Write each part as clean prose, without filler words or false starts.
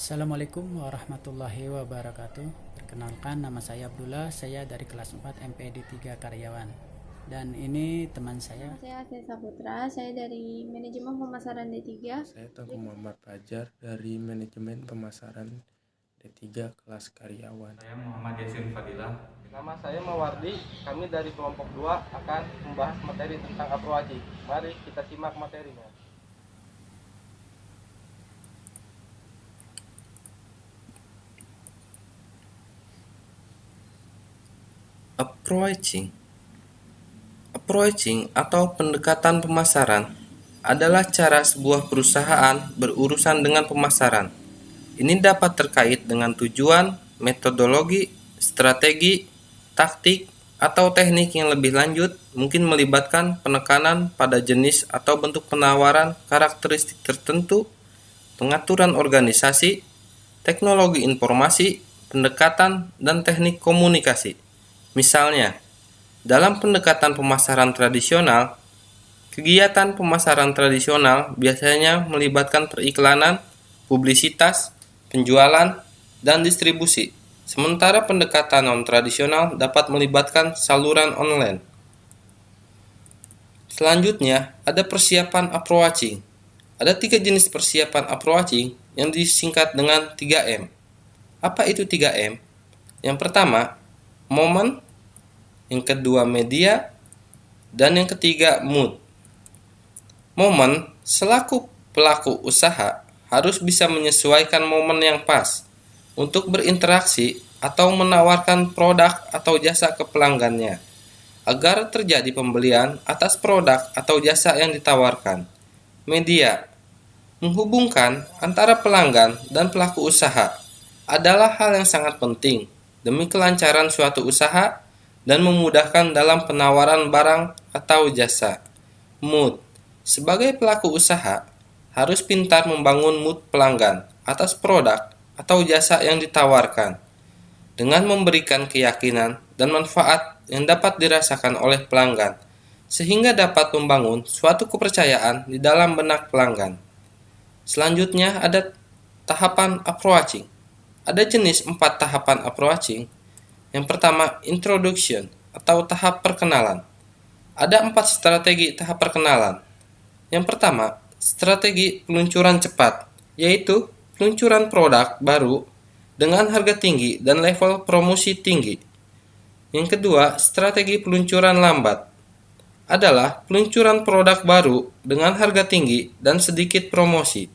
Assalamualaikum warahmatullahi wabarakatuh. Perkenalkan, nama saya Abdullah, saya dari kelas 4 MPD 3 Karyawan. Dan ini teman saya. Nama saya Asia Saputra, saya dari Manajemen Pemasaran D3. Saya Tengku Muhammad Fajar dari Manajemen Pemasaran D3 kelas karyawan. Saya Muhammad Yasin Fadilah. Nama saya Mawardi, kami dari kelompok 2 akan membahas materi tentang approaching. Mari kita simak materinya. Approaching atau pendekatan pemasaran adalah cara sebuah perusahaan berurusan dengan pemasaran. Ini dapat terkait dengan tujuan, metodologi, strategi, taktik, atau teknik yang lebih lanjut, mungkin melibatkan penekanan pada jenis atau bentuk penawaran karakteristik tertentu, pengaturan organisasi, teknologi informasi, pendekatan, dan teknik komunikasi. Misalnya, dalam pendekatan pemasaran tradisional, kegiatan pemasaran tradisional biasanya melibatkan periklanan, publisitas, penjualan, dan distribusi. Sementara pendekatan non-tradisional dapat melibatkan saluran online. Selanjutnya, ada persiapan approaching. Ada 3 jenis persiapan approaching yang disingkat dengan 3M. Apa itu 3M? Yang pertama, momen, yang kedua media, dan yang ketiga mood. Momen, selaku pelaku usaha harus bisa menyesuaikan momen yang pas untuk berinteraksi atau menawarkan produk atau jasa ke pelanggannya agar terjadi pembelian atas produk atau jasa yang ditawarkan. Media, menghubungkan antara pelanggan dan pelaku usaha adalah hal yang sangat penting demi kelancaran suatu usaha dan memudahkan dalam penawaran barang atau jasa. Mood, sebagai pelaku usaha, harus pintar membangun mood pelanggan atas produk atau jasa yang ditawarkan, dengan memberikan keyakinan dan manfaat yang dapat dirasakan oleh pelanggan, sehingga dapat membangun suatu kepercayaan di dalam benak pelanggan. Selanjutnya ada tahapan approaching. Ada jenis 4 tahapan approaching. Yang pertama, introduction atau tahap perkenalan. Ada 4 strategi tahap perkenalan. Yang pertama, strategi peluncuran cepat, yaitu peluncuran produk baru dengan harga tinggi dan level promosi tinggi. Yang kedua, strategi peluncuran lambat adalah peluncuran produk baru dengan harga tinggi dan sedikit promosi.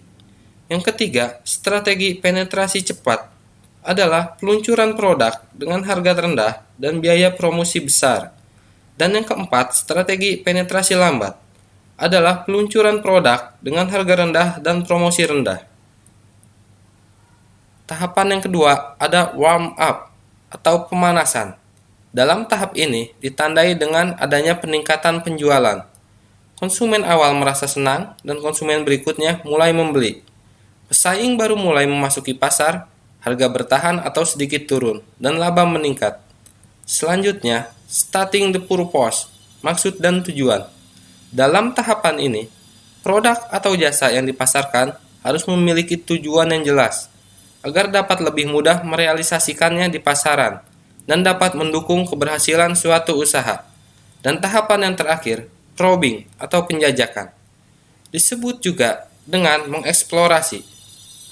Yang ketiga, strategi penetrasi cepat adalah peluncuran produk dengan harga rendah dan biaya promosi besar. Dan yang keempat, strategi penetrasi lambat adalah peluncuran produk dengan harga rendah dan promosi rendah. Tahapan yang kedua ada warm up atau pemanasan. Dalam tahap ini ditandai dengan adanya peningkatan penjualan. Konsumen awal merasa senang dan konsumen berikutnya mulai membeli. Pesaing baru mulai memasuki pasar, harga bertahan atau sedikit turun, dan laba meningkat. Selanjutnya, stating the purpose, maksud dan tujuan. Dalam tahapan ini, produk atau jasa yang dipasarkan harus memiliki tujuan yang jelas, agar dapat lebih mudah merealisasikannya di pasaran, dan dapat mendukung keberhasilan suatu usaha. Dan tahapan yang terakhir, probing atau penjajakan. Disebut juga dengan mengeksplorasi.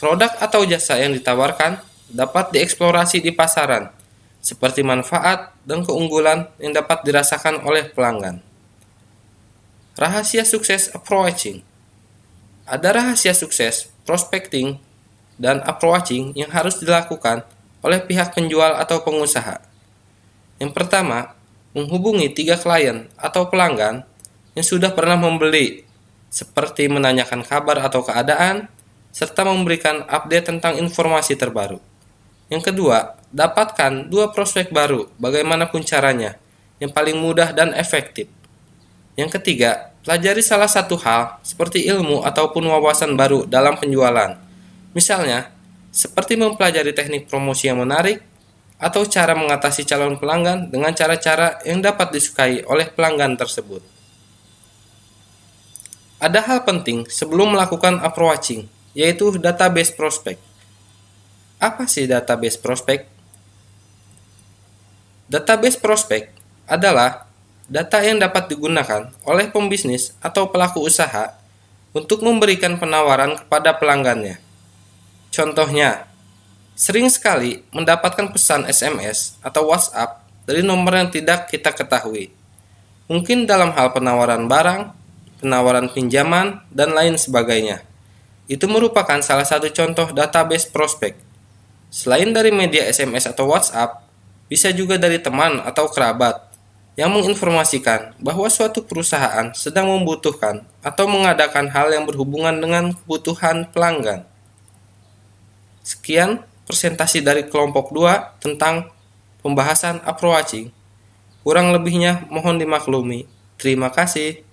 Produk atau jasa yang ditawarkan dapat dieksplorasi di pasaran, seperti manfaat dan keunggulan yang dapat dirasakan oleh pelanggan. Rahasia sukses approaching. Ada rahasia sukses prospecting dan approaching yang harus dilakukan oleh pihak penjual atau pengusaha. Yang pertama, menghubungi 3 klien atau pelanggan yang sudah pernah membeli, seperti menanyakan kabar atau keadaan, serta memberikan update tentang informasi terbaru. Yang kedua, dapatkan 2 prospek baru, bagaimanapun caranya, yang paling mudah dan efektif. Yang ketiga, pelajari salah satu hal, seperti ilmu ataupun wawasan baru dalam penjualan. Misalnya, seperti mempelajari teknik promosi yang menarik, atau cara mengatasi calon pelanggan dengan cara-cara yang dapat disukai oleh pelanggan tersebut. Ada hal penting sebelum melakukan approaching, yaitu database prospek. Apa sih database prospek? Database prospek adalah data yang dapat digunakan oleh pembisnis atau pelaku usaha untuk memberikan penawaran kepada pelanggannya. Contohnya, sering sekali mendapatkan pesan SMS atau WhatsApp dari nomor yang tidak kita ketahui. Mungkin dalam hal penawaran barang, penawaran pinjaman, dan lain sebagainya. Itu merupakan salah satu contoh database prospek. Selain dari media SMS atau WhatsApp, bisa juga dari teman atau kerabat yang menginformasikan bahwa suatu perusahaan sedang membutuhkan atau mengadakan hal yang berhubungan dengan kebutuhan pelanggan. Sekian presentasi dari kelompok 2 tentang pembahasan approaching. Kurang lebihnya mohon dimaklumi. Terima kasih.